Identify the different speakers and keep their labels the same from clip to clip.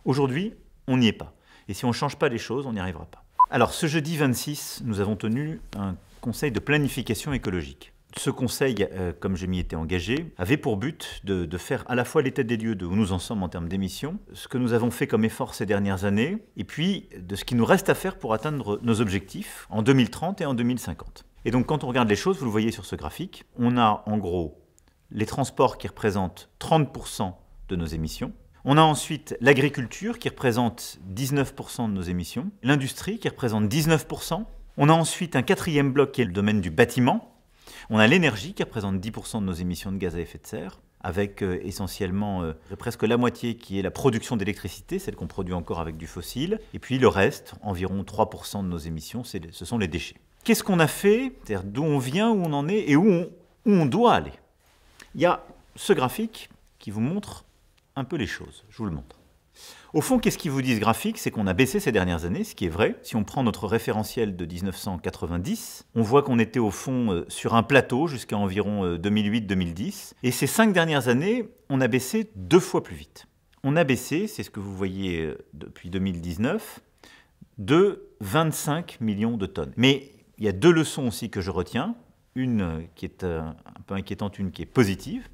Speaker 1: Aujourd'hui, on n'y est pas. Et si on ne change pas les choses, on n'y arrivera pas. Alors, ce jeudi 26, nous avons tenu un conseil de planification écologique. Ce conseil, comme je m'y étais engagé, avait pour but de faire à la fois l'état des lieux de où nous en sommes en termes d'émissions, ce que nous avons fait comme effort ces dernières années, et puis de ce qu'il nous reste à faire pour atteindre nos objectifs en 2030 et en 2050. Et donc quand on regarde les choses, vous le voyez sur ce graphique, on a en gros les transports qui représentent 30% de nos émissions. On a ensuite l'agriculture qui représente 19% de nos émissions, l'industrie qui représente 19%. On a ensuite un quatrième bloc qui est le domaine du bâtiment. On a l'énergie qui représente 10% de nos émissions de gaz à effet de serre, avec essentiellement presque la moitié qui est la production d'électricité, celle qu'on produit encore avec du fossile. Et puis le reste, environ 3% de nos émissions, ce sont les déchets. Qu'est-ce qu'on a fait? C'est-à-dire d'où on vient, où on en est et où on doit aller. Il y a ce graphique qui vous montre un peu les choses. Je vous le montre. Au fond, qu'est-ce qui vous dit ce graphique? C'est qu'on a baissé ces dernières années, ce qui est vrai. Si on prend notre référentiel de 1990, on voit qu'on était au fond sur un plateau jusqu'à environ 2008-2010. Et ces 5 dernières années, on a baissé 2 fois plus vite. On a baissé, c'est ce que vous voyez depuis 2019, de 25 millions de tonnes. Mais il y a 2 leçons aussi que je retiens. Une qui est un peu inquiétante, une qui est positive.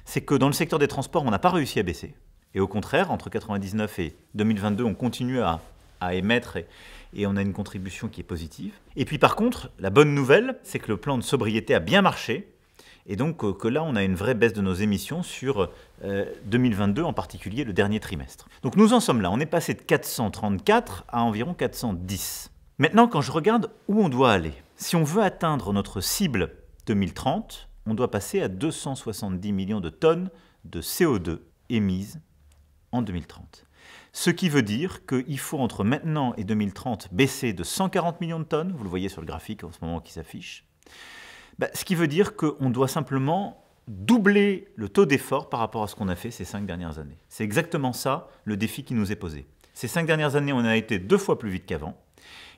Speaker 1: C'est que dans le secteur des transports, on n'a pas réussi à baisser. Et au contraire, entre 1999 et 2022, on continue à émettre et on a une contribution qui est positive. Et puis par contre, la bonne nouvelle, c'est que le plan de sobriété a bien marché. Et donc que là, on a une vraie baisse de nos émissions sur 2022, en particulier le dernier trimestre. Donc nous en sommes là. On est passé de 434 à environ 410. Maintenant, quand je regarde où on doit aller, si on veut atteindre notre cible 2030, on doit passer à 270 millions de tonnes de CO2 émises en 2030. Ce qui veut dire qu'il faut entre maintenant et 2030 baisser de 140 millions de tonnes, vous le voyez sur le graphique en ce moment qui s'affiche, ce qui veut dire qu'on doit simplement doubler le taux d'effort par rapport à ce qu'on a fait ces 5 dernières années. C'est exactement ça le défi qui nous est posé. Ces 5 dernières années, on a été 2 fois plus vite qu'avant.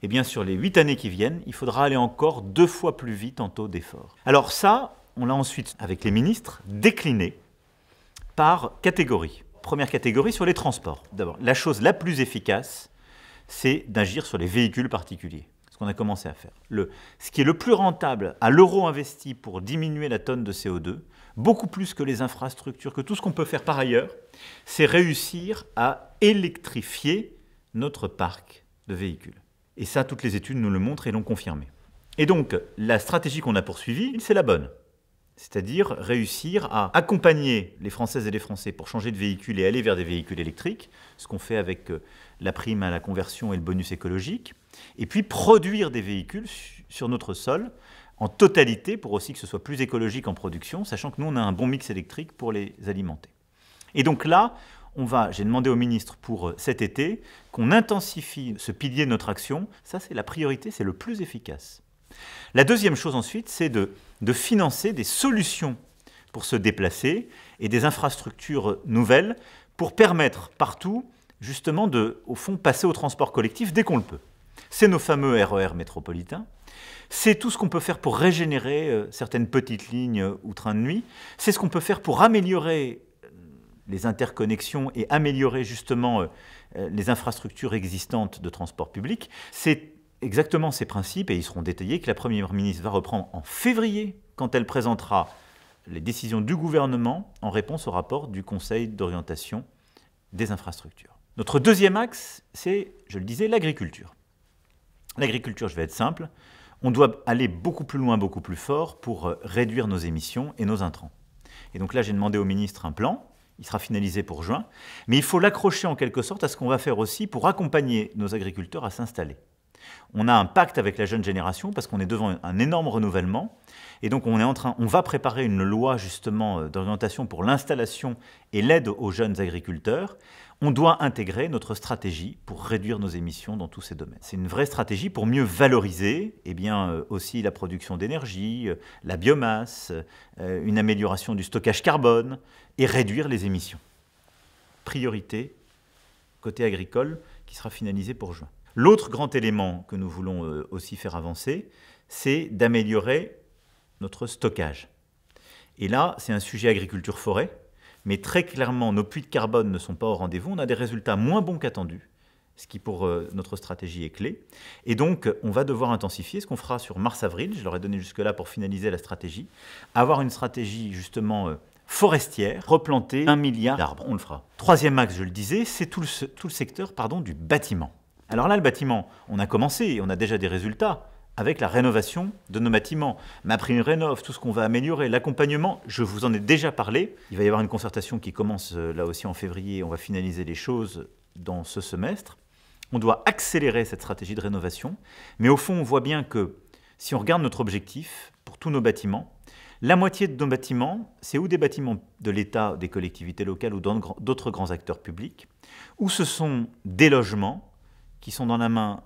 Speaker 1: Et bien sur les 8 années qui viennent, il faudra aller encore 2 fois plus vite en taux d'effort. Alors ça, on l'a ensuite, avec les ministres, décliné par catégorie. Première catégorie sur les transports. D'abord, la chose la plus efficace, c'est d'agir sur les véhicules particuliers. Ce qu'on a commencé à faire. Ce qui est le plus rentable à l'euro investi pour diminuer la tonne de CO2, beaucoup plus que les infrastructures, que tout ce qu'on peut faire par ailleurs, c'est réussir à électrifier notre parc de véhicules. Et ça, toutes les études nous le montrent et l'ont confirmé. Et donc, la stratégie qu'on a poursuivie, c'est la bonne. C'est-à-dire réussir à accompagner les Françaises et les Français pour changer de véhicule et aller vers des véhicules électriques, ce qu'on fait avec la prime à la conversion et le bonus écologique, et puis produire des véhicules sur notre sol en totalité pour aussi que ce soit plus écologique en production, sachant que nous, on a un bon mix électrique pour les alimenter. Et donc là, j'ai demandé au ministre pour cet été qu'on intensifie ce pilier de notre action. Ça, c'est la priorité, c'est le plus efficace. La deuxième chose ensuite, c'est de financer des solutions pour se déplacer et des infrastructures nouvelles pour permettre partout, justement, au fond, passer au transport collectif dès qu'on le peut. C'est nos fameux RER métropolitains. C'est tout ce qu'on peut faire pour régénérer certaines petites lignes ou trains de nuit. C'est ce qu'on peut faire pour améliorer les interconnexions et améliorer justement les infrastructures existantes de transport public. C'est exactement ces principes, et ils seront détaillés, que la Première ministre va reprendre en février, quand elle présentera les décisions du gouvernement en réponse au rapport du Conseil d'orientation des infrastructures. Notre deuxième axe, c'est, je le disais, l'agriculture. L'agriculture, je vais être simple, on doit aller beaucoup plus loin, beaucoup plus fort pour réduire nos émissions et nos intrants. Et donc là, j'ai demandé au ministre un plan. Il sera finalisé pour juin, mais il faut l'accrocher en quelque sorte à ce qu'on va faire aussi pour accompagner nos agriculteurs à s'installer. On a un pacte avec la jeune génération parce qu'on est devant un énorme renouvellement et donc on va préparer une loi justement d'orientation pour l'installation et l'aide aux jeunes agriculteurs. On doit intégrer notre stratégie pour réduire nos émissions dans tous ces domaines. C'est une vraie stratégie pour mieux valoriser aussi la production d'énergie, la biomasse, une amélioration du stockage carbone et réduire les émissions. Priorité côté agricole qui sera finalisé pour juin. L'autre grand élément que nous voulons aussi faire avancer, c'est d'améliorer notre stockage. Et là, c'est un sujet agriculture-forêt, Mais très clairement, nos puits de carbone ne sont pas au rendez-vous. On a des résultats moins bons qu'attendus, ce qui pour notre stratégie est clé. Et donc, on va devoir intensifier ce qu'on fera sur mars-avril. Je leur ai donné jusque-là pour finaliser la stratégie. Avoir une stratégie justement forestière, replanter 1 milliard d'arbres. On le fera. Troisième axe, je le disais, c'est tout le secteur du bâtiment. Alors là, le bâtiment, on a commencé, on a déjà des résultats avec la rénovation de nos bâtiments. MaPrimeRénov', tout ce qu'on va améliorer, l'accompagnement, je vous en ai déjà parlé. Il va y avoir une concertation qui commence là aussi en février. On va finaliser les choses dans ce semestre. On doit accélérer cette stratégie de rénovation. Mais au fond, on voit bien que si on regarde notre objectif pour tous nos bâtiments, la moitié de nos bâtiments, c'est ou des bâtiments de l'État, des collectivités locales ou d'autres grands acteurs publics, ou ce sont des logements qui sont dans la main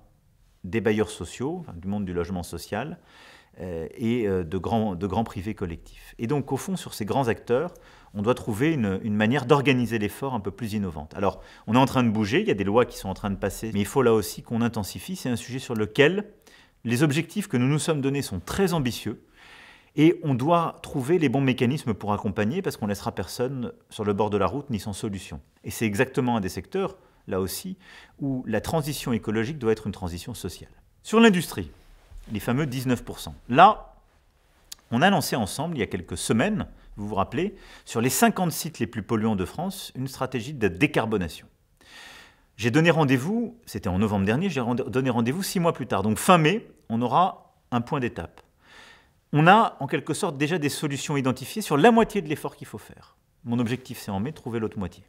Speaker 1: des bailleurs sociaux, du monde du logement social, et de grands privés collectifs. Et donc, au fond, sur ces grands acteurs, on doit trouver une manière d'organiser l'effort un peu plus innovante. Alors, on est en train de bouger, il y a des lois qui sont en train de passer, mais il faut là aussi qu'on intensifie. C'est un sujet sur lequel les objectifs que nous nous sommes donnés sont très ambitieux, et on doit trouver les bons mécanismes pour accompagner, parce qu'on ne laissera personne sur le bord de la route ni sans solution. Et c'est exactement un des secteurs, là aussi, où la transition écologique doit être une transition sociale. Sur l'industrie, les fameux 19%. Là, on a lancé ensemble, il y a quelques semaines, vous vous rappelez, sur les 50 sites les plus polluants de France, une stratégie de décarbonation. J'ai donné rendez-vous, c'était en novembre dernier, j'ai donné rendez-vous 6 mois plus tard. Donc fin mai, on aura un point d'étape. On a en quelque sorte déjà des solutions identifiées sur la moitié de l'effort qu'il faut faire. Mon objectif, c'est en mai, trouver l'autre moitié.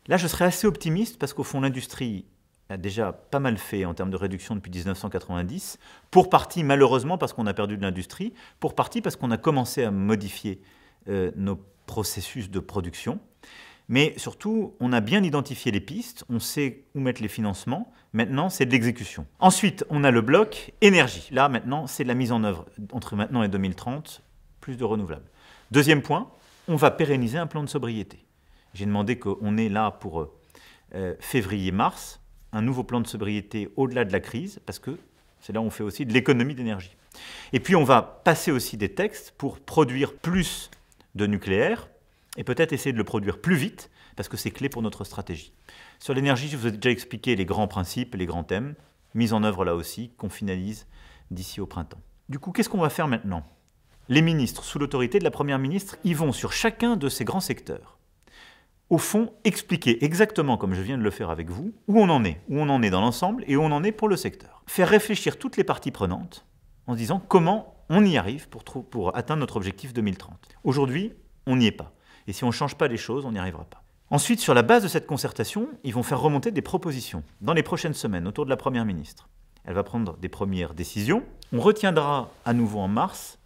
Speaker 1: Là, je serais assez optimiste parce qu'au fond, l'industrie a déjà pas mal fait en termes de réduction depuis 1990, pour partie malheureusement parce qu'on a perdu de l'industrie, pour partie parce qu'on a commencé à modifier nos processus de production. Mais surtout, on a bien identifié les pistes, on sait où mettre les financements, maintenant c'est de l'exécution. Ensuite, on a le bloc énergie. Là, maintenant, c'est de la mise en œuvre entre maintenant et 2030, plus de renouvelables. Deuxième point, on va pérenniser un plan de sobriété. J'ai demandé qu'on ait là pour février-mars un nouveau plan de sobriété au-delà de la crise, parce que c'est là où on fait aussi de l'économie d'énergie. Et puis on va passer aussi des textes pour produire plus de nucléaire, et peut-être essayer de le produire plus vite, parce que c'est clé pour notre stratégie. Sur l'énergie, je vous ai déjà expliqué les grands principes, les grands thèmes, mise en œuvre là aussi, qu'on finalise d'ici au printemps. Du coup, qu'est-ce qu'on va faire maintenant? Les ministres, sous l'autorité de la Première ministre, ils vont sur chacun de ces grands secteurs, au fond, expliquer exactement, comme je viens de le faire avec vous, où on en est dans l'ensemble et où on en est pour le secteur. Faire réfléchir toutes les parties prenantes en se disant comment on y arrive pour atteindre notre objectif 2030. Aujourd'hui, on n'y est pas. Et si on ne change pas les choses, on n'y arrivera pas. Ensuite, sur la base de cette concertation, ils vont faire remonter des propositions dans les prochaines semaines autour de la Première ministre. Elle va prendre des premières décisions. On retiendra à nouveau en mars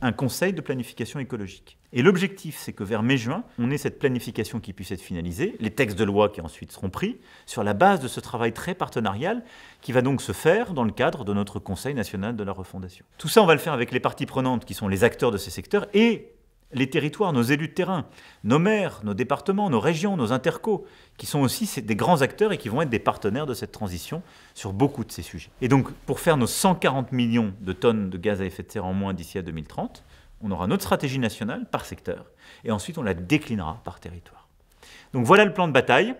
Speaker 1: un conseil de planification écologique. Et l'objectif, c'est que vers mai-juin, on ait cette planification qui puisse être finalisée, les textes de loi qui ensuite seront pris, sur la base de ce travail très partenarial qui va donc se faire dans le cadre de notre Conseil national de la refondation. Tout ça, on va le faire avec les parties prenantes qui sont les acteurs de ces secteurs et les territoires, nos élus de terrain, nos maires, nos départements, nos régions, nos intercos, qui sont aussi des grands acteurs et qui vont être des partenaires de cette transition sur beaucoup de ces sujets. Et donc, pour faire nos 140 millions de tonnes de gaz à effet de serre en moins d'ici à 2030, on aura notre stratégie nationale par secteur, et ensuite on la déclinera par territoire. Donc voilà le plan de bataille.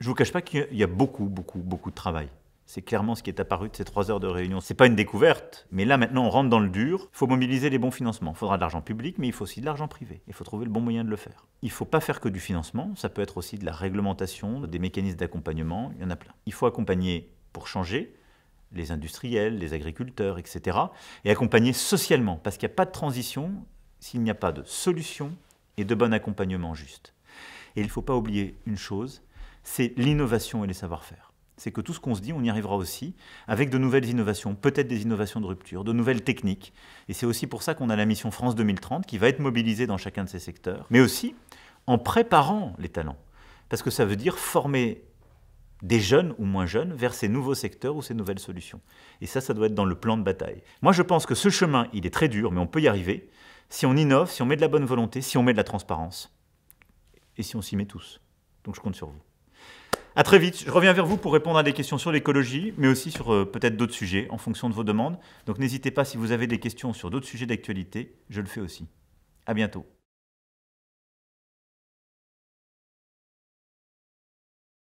Speaker 1: Je ne vous cache pas qu'il y a beaucoup de travail. C'est clairement ce qui est apparu de ces 3 heures de réunion. Ce n'est pas une découverte, mais là maintenant on rentre dans le dur. Il faut mobiliser les bons financements. Il faudra de l'argent public, mais il faut aussi de l'argent privé. Il faut trouver le bon moyen de le faire. Il ne faut pas faire que du financement, ça peut être aussi de la réglementation, des mécanismes d'accompagnement, il y en a plein. Il faut accompagner pour changer les industriels, les agriculteurs, etc. Et accompagner socialement, parce qu'il n'y a pas de transition s'il n'y a pas de solution et de bon accompagnement juste. Et il ne faut pas oublier une chose, c'est l'innovation et les savoir-faire. C'est que tout ce qu'on se dit, on y arrivera aussi avec de nouvelles innovations, peut-être des innovations de rupture, de nouvelles techniques. Et c'est aussi pour ça qu'on a la mission France 2030 qui va être mobilisée dans chacun de ces secteurs, mais aussi en préparant les talents. Parce que ça veut dire former des jeunes ou moins jeunes vers ces nouveaux secteurs ou ces nouvelles solutions. Et ça doit être dans le plan de bataille. Moi, je pense que ce chemin, il est très dur, mais on peut y arriver si on innove, si on met de la bonne volonté, si on met de la transparence et si on s'y met tous. Donc je compte sur vous. À très vite, je reviens vers vous pour répondre à des questions sur l'écologie, mais aussi sur peut-être d'autres sujets en fonction de vos demandes. Donc n'hésitez pas, si vous avez des questions sur d'autres sujets d'actualité, je le fais aussi. À bientôt.